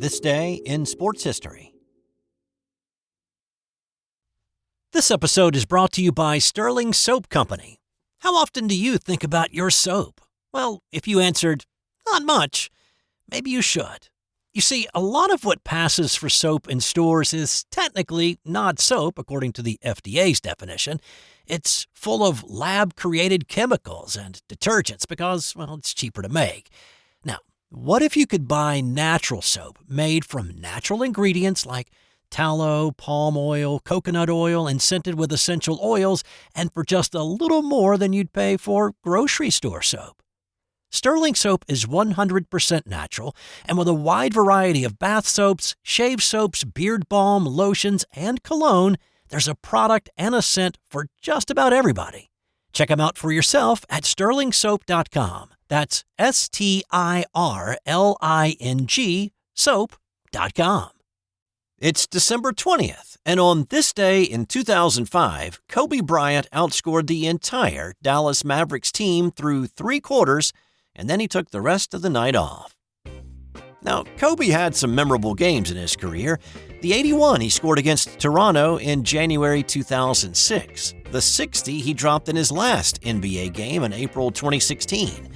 This day in sports history. This episode is brought to you by Sterling Soap Company. How often do you think about your soap? Well, if you answered, not much, maybe you should. You see, a lot of what passes for soap in stores is technically not soap, according to the FDA's definition. It's full of lab-created chemicals and detergents because, well, it's cheaper to make. Now, what if you could buy natural soap made from natural ingredients like tallow, palm oil, coconut oil, and scented with essential oils, and for just a little more than you'd pay for grocery store soap? Sterling Soap is 100% natural, and with a wide variety of bath soaps, shave soaps, beard balm, lotions, and cologne, there's a product and a scent for just about everybody. Check them out for yourself at sterlingsoap.com. That's STIRLING soap.com. It's December 20th, and on this day in 2005, Kobe Bryant outscored the entire Dallas Mavericks team through 3 quarters, and then he took the rest of the night off. Now, Kobe had some memorable games in his career. The 81 he scored against Toronto in January 2006. The 60 he dropped in his last NBA game in April 2016.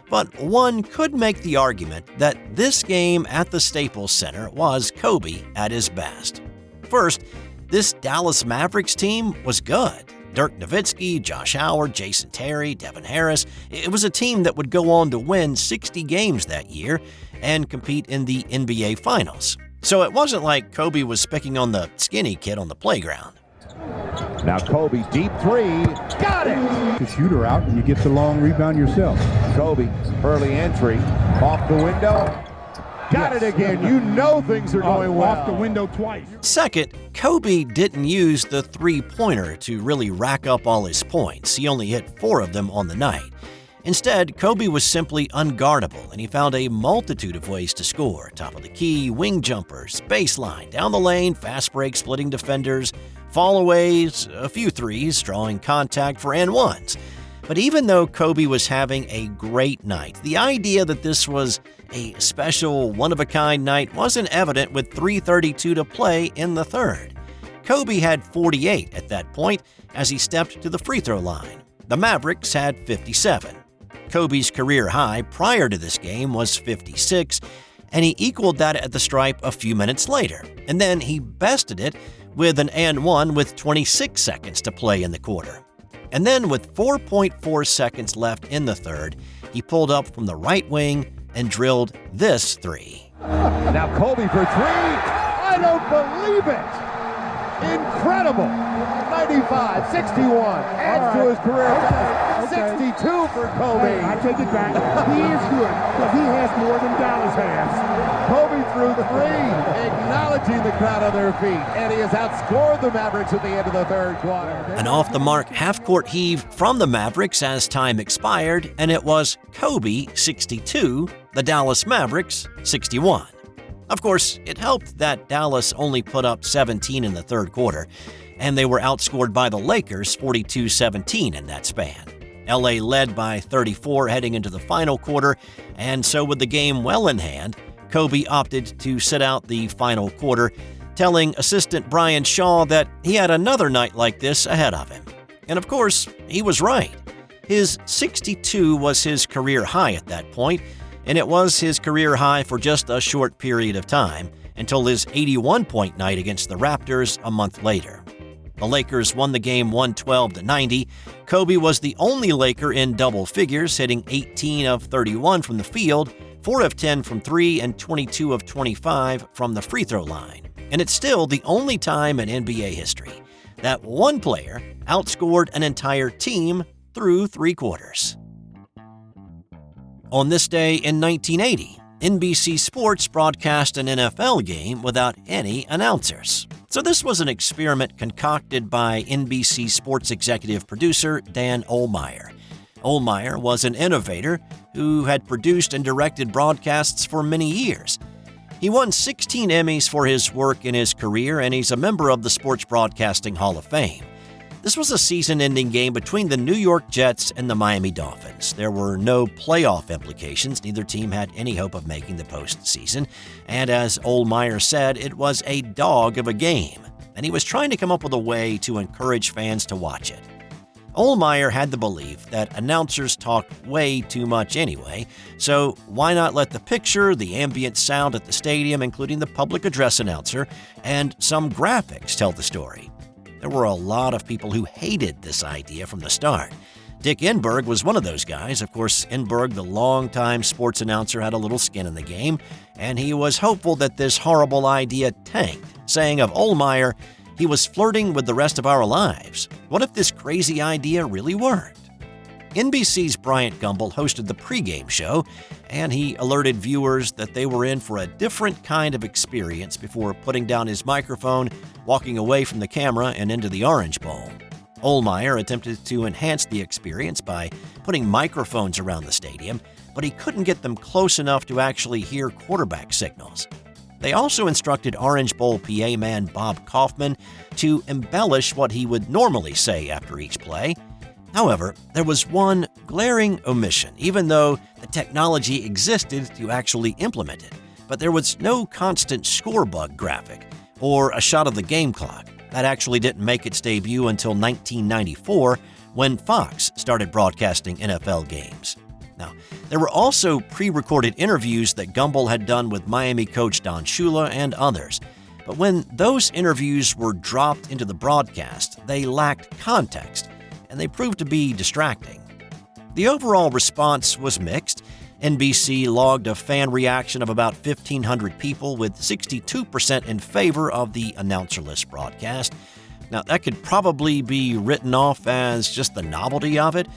But one could make the argument that this game at the Staples Center was Kobe at his best. First, this Dallas Mavericks team was good. Dirk Nowitzki, Josh Howard, Jason Terry, Devin Harris. It was a team that would go on to win 60 games that year and compete in the NBA Finals. So it wasn't like Kobe was picking on the skinny kid on the playground. Now Kobe, deep three, got it! The shooter out and you get the long rebound yourself. Kobe, early entry, off the window, got it again. You know things are going well. Off the window twice. Second, Kobe didn't use the three-pointer to really rack up all his points. He only hit 4 of them on the night. Instead, Kobe was simply unguardable, and he found a multitude of ways to score. Top of the key, wing jumpers, baseline, down the lane, fast break, splitting defenders, fallaways, a few threes, drawing contact for and ones. But even though Kobe was having a great night, the idea that this was a special, one-of-a-kind night wasn't evident with 3:32 to play in the third. Kobe had 48 at that point as he stepped to the free throw line. The Mavericks had 57. Kobe's career high prior to this game was 56, and he equaled that at the stripe a few minutes later. And then he bested it with an and one with 26 seconds to play in the quarter. And then with 4.4 seconds left in the third, he pulled up from the right wing and drilled this three. Now Kobe for 3. I don't believe it. Incredible. 95, 61. Adds to his career best. 62 for Kobe. I take it back. He is good, but he has more than Dallas has. Kobe threw 3, acknowledging the crowd on their feet, and he has outscored the Mavericks at the end of the third quarter. An off-the-mark half-court heave from the Mavericks as time expired, and it was Kobe 62, the Dallas Mavericks 61. Of course, it helped that Dallas only put up 17 in the third quarter, and they were outscored by the Lakers 42-17 in that span. LA led by 34 heading into the final quarter, and so with the game well in hand, Kobe opted to sit out the final quarter, telling assistant Brian Shaw that he had another night like this ahead of him. And of course, he was right. His 62 was his career high at that point, and it was his career high for just a short period of time, until his 81-point night against the Raptors a month later. The Lakers won the game 112-90. Kobe was the only Laker in double figures, hitting 18 of 31 from the field, 4 of 10 from 3, and 22 of 25 from the free throw line. And it's still the only time in NBA history that one player outscored an entire team through 3 quarters. On this day in 1980, NBC Sports broadcast an NFL game without any announcers. So this was an experiment concocted by NBC Sports executive producer Dan Ohlmeyer. Ohlmeyer was an innovator who had produced and directed broadcasts for many years. He won 16 Emmys for his work in his career, and he's a member of the Sports Broadcasting Hall of Fame. This was a season-ending game between the New York Jets and the Miami Dolphins. There were no playoff implications. Neither team had any hope of making the postseason. And as Ohlmeyer said, it was a dog of a game, and he was trying to come up with a way to encourage fans to watch it. Ohlmeyer had the belief that announcers talk way too much anyway, so why not let the picture, the ambient sound at the stadium, including the public address announcer, and some graphics tell the story? There were a lot of people who hated this idea from the start. Dick Enberg was one of those guys. Of course, Enberg, the longtime sports announcer, had a little skin in the game, and he was hopeful that this horrible idea tanked, saying of Ohlmeyer, he was flirting with the rest of our lives. What if this crazy idea really worked? NBC's Bryant Gumbel hosted the pregame show, and he alerted viewers that they were in for a different kind of experience before putting down his microphone, walking away from the camera and into the Orange Bowl. Ohlmeyer attempted to enhance the experience by putting microphones around the stadium, but he couldn't get them close enough to actually hear quarterback signals. They also instructed Orange Bowl PA man Bob Kaufman to embellish what he would normally say after each play. However, there was one glaring omission, even though the technology existed to actually implement it. But there was no constant score bug graphic or a shot of the game clock. That actually didn't make its debut until 1994, when Fox started broadcasting NFL games. Now, there were also pre-recorded interviews that Gumbel had done with Miami coach Don Shula and others. But when those interviews were dropped into the broadcast, they lacked context, and they proved to be distracting. The overall response was mixed. NBC logged a fan reaction of about 1,500 people, with 62% in favor of the announcerless broadcast. Now, that could probably be written off as just the novelty of it,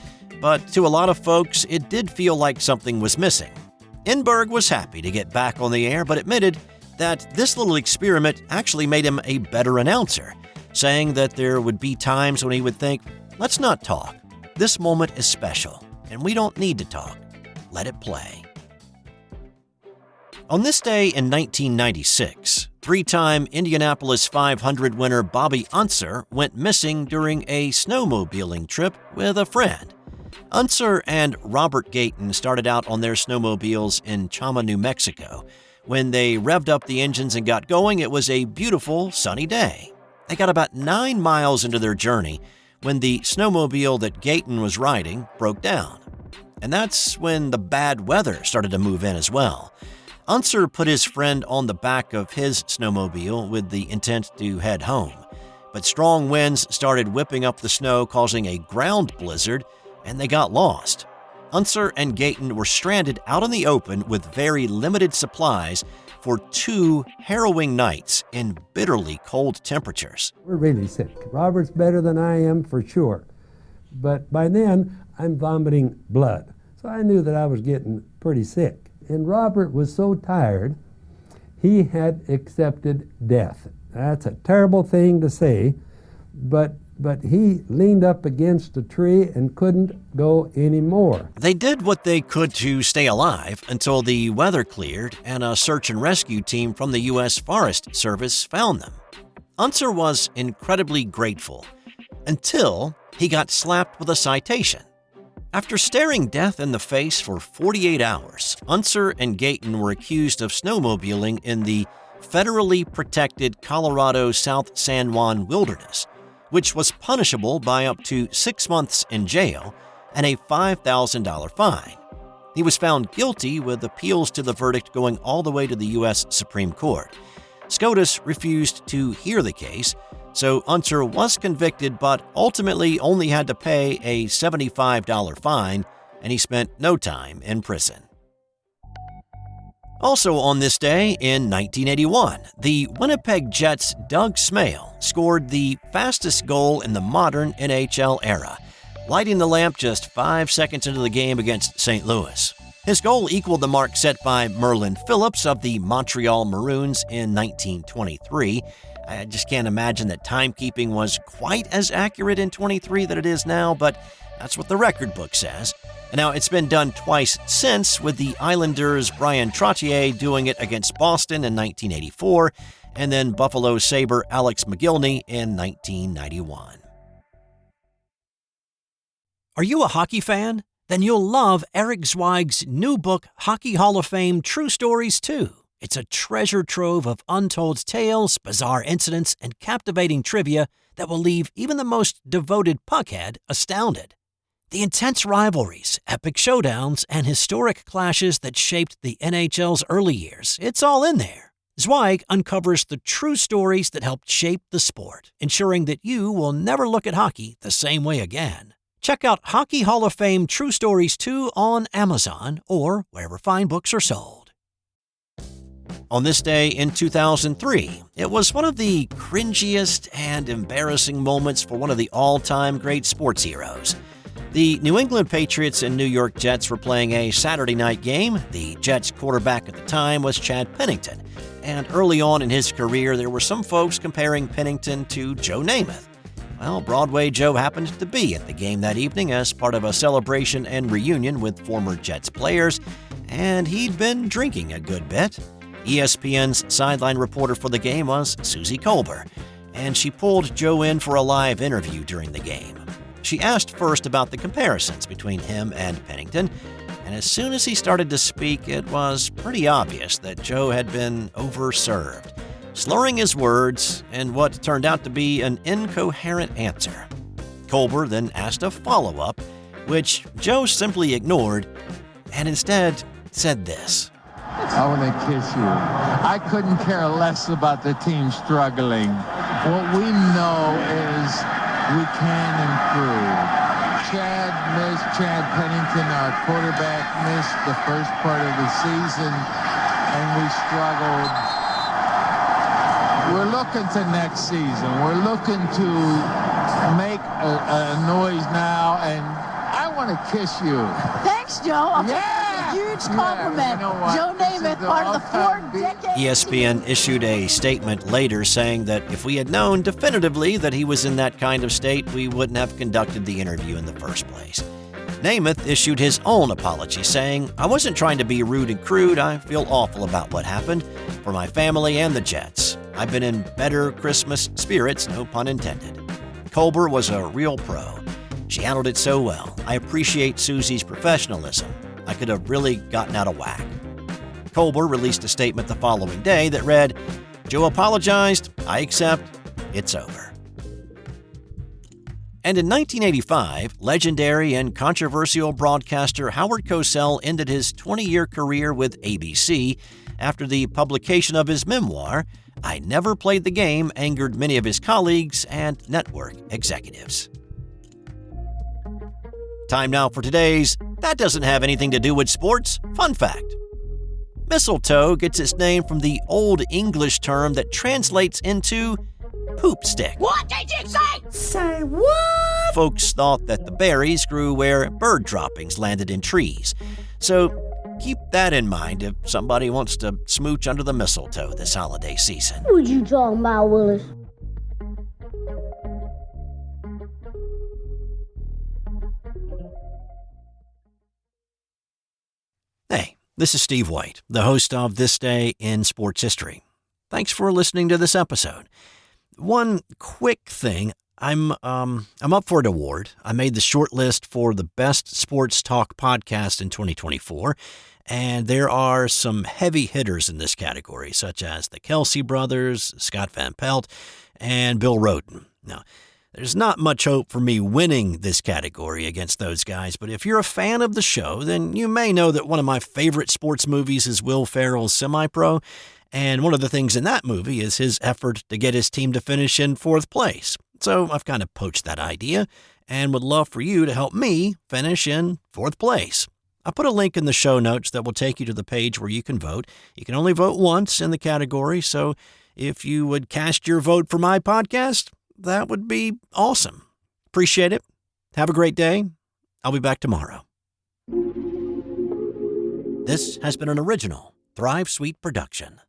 but to a lot of folks, it did feel like something was missing. Enberg was happy to get back on the air, but admitted that this little experiment actually made him a better announcer, saying that there would be times when he would think, let's not talk. This moment is special, and we don't need to talk. Let it play. On this day in 1996, three-time Indianapolis 500 winner Bobby Unser went missing during a snowmobiling trip with a friend. Unser and Robert Gayton started out on their snowmobiles in Chama, New Mexico. When they revved up the engines and got going, it was a beautiful, sunny day. They got about 9 miles into their journey when the snowmobile that Gayton was riding broke down. And that's when the bad weather started to move in as well. Unser put his friend on the back of his snowmobile with the intent to head home. But strong winds started whipping up the snow, causing a ground blizzard, and they got lost. Unser and Gayton were stranded out in the open with very limited supplies for 2 harrowing nights in bitterly cold temperatures. We're really sick. Robert's better than I am for sure. But by then, I'm vomiting blood. So I knew that I was getting pretty sick. And Robert was so tired, he had accepted death. That's a terrible thing to say, but he leaned up against a tree and couldn't go anymore. They did what they could to stay alive until the weather cleared and a search and rescue team from the U.S. Forest Service found them. Unser was incredibly grateful until he got slapped with a citation. After staring death in the face for 48 hours, Unser and Gayton were accused of snowmobiling in the federally protected Colorado South San Juan wilderness, which was punishable by up to 6 months in jail and a $5,000 fine. He was found guilty, with appeals to the verdict going all the way to the U.S. Supreme Court. SCOTUS refused to hear the case, so Unser was convicted but ultimately only had to pay a $75 fine, and he spent no time in prison. Also on this day in 1981, the Winnipeg Jets' Doug Smail scored the fastest goal in the modern NHL era, lighting the lamp just 5 seconds into the game against St. Louis. His goal equaled the mark set by Merlin Phillips of the Montreal Maroons in 1923. I just can't imagine that timekeeping was quite as accurate in 23 that it is now, but that's what the record book says. And now it's been done twice since, with the Islanders' Brian Trottier doing it against Boston in 1984, and then Buffalo Sabre Alex McGillney in 1991. Are you a hockey fan? Then you'll love Eric Zweig's new book, Hockey Hall of Fame True Stories 2. It's a treasure trove of untold tales, bizarre incidents, and captivating trivia that will leave even the most devoted puckhead astounded. The intense rivalries, epic showdowns, and historic clashes that shaped the NHL's early years, it's all in there. Zweig uncovers the true stories that helped shape the sport, ensuring that you will never look at hockey the same way again. Check out Hockey Hall of Fame True Stories 2 on Amazon or wherever fine books are sold. On this day in 2003, it was one of the cringiest and embarrassing moments for one of the all-time great sports heroes. The New England Patriots and New York Jets were playing a Saturday night game. The Jets quarterback at the time was Chad Pennington, and early on in his career, there were some folks comparing Pennington to Joe Namath. Well, Broadway Joe happened to be at the game that evening as part of a celebration and reunion with former Jets players, and he'd been drinking a good bit. ESPN's sideline reporter for the game was Suzy Kolber, and she pulled Joe in for a live interview during the game. She asked first about the comparisons between him and Pennington, and as soon as he started to speak, it was pretty obvious that Joe had been overserved, slurring his words in what turned out to be an incoherent answer. Kolber then asked a follow-up, which Joe simply ignored, and instead said this. I want to kiss you. I couldn't care less about the team struggling. What we know is we can improve. Chad Pennington, our quarterback, missed the first part of the season, and we struggled. We're looking to next season. We're looking to make a noise now, and I want to kiss you. Thanks, Joe. I'll take that as a huge compliment. You know Joe Namath, part of the 4 decades. ESPN issued a statement later saying that if we had known definitively that he was in that kind of state, we wouldn't have conducted the interview in the first place. Namath issued his own apology, saying, "I wasn't trying to be rude and crude. I feel awful about what happened for my family and the Jets. I've been in better Christmas spirits, no pun intended." Kolber was a real pro. She handled it so well. I appreciate Suzy's professionalism. I could have really gotten out of whack. Kolber released a statement the following day that read, "Joe apologized. I accept. It's over." And in 1985, legendary and controversial broadcaster Howard Cosell ended his 20-year career with ABC after the publication of his memoir, I Never Played the Game, angered many of his colleagues and network executives. Time now for today's That Doesn't Have Anything to Do with Sports fun fact. Mistletoe gets its name from the Old English term that translates into poop stick. What did you say? Say what? Folks thought that the berries grew where bird droppings landed in trees. So keep that in mind if somebody wants to smooch under the mistletoe this holiday season. What you talking about, Willis? Hey, this is Steve White, the host of This Day in Sports History. Thanks for listening to this episode. One quick thing, I'm up for an award. I made the short list for the best sports talk podcast in 2024, and there are some heavy hitters in this category, such as the Kelsey brothers, Scott Van Pelt, and Bill Roden. Now, there's not much hope for me winning this category against those guys, but if you're a fan of the show, then you may know that one of my favorite sports movies is Will Ferrell's Semi-Pro, and one of the things in that movie is his effort to get his team to finish in 4th place. So I've kind of poached that idea and would love for you to help me finish in 4th place. I put a link in the show notes that will take you to the page where you can vote. You can only vote once in the category, so if you would cast your vote for my podcast, that would be awesome. Appreciate it. Have a great day. I'll be back tomorrow. This has been an original Thrive Suite production.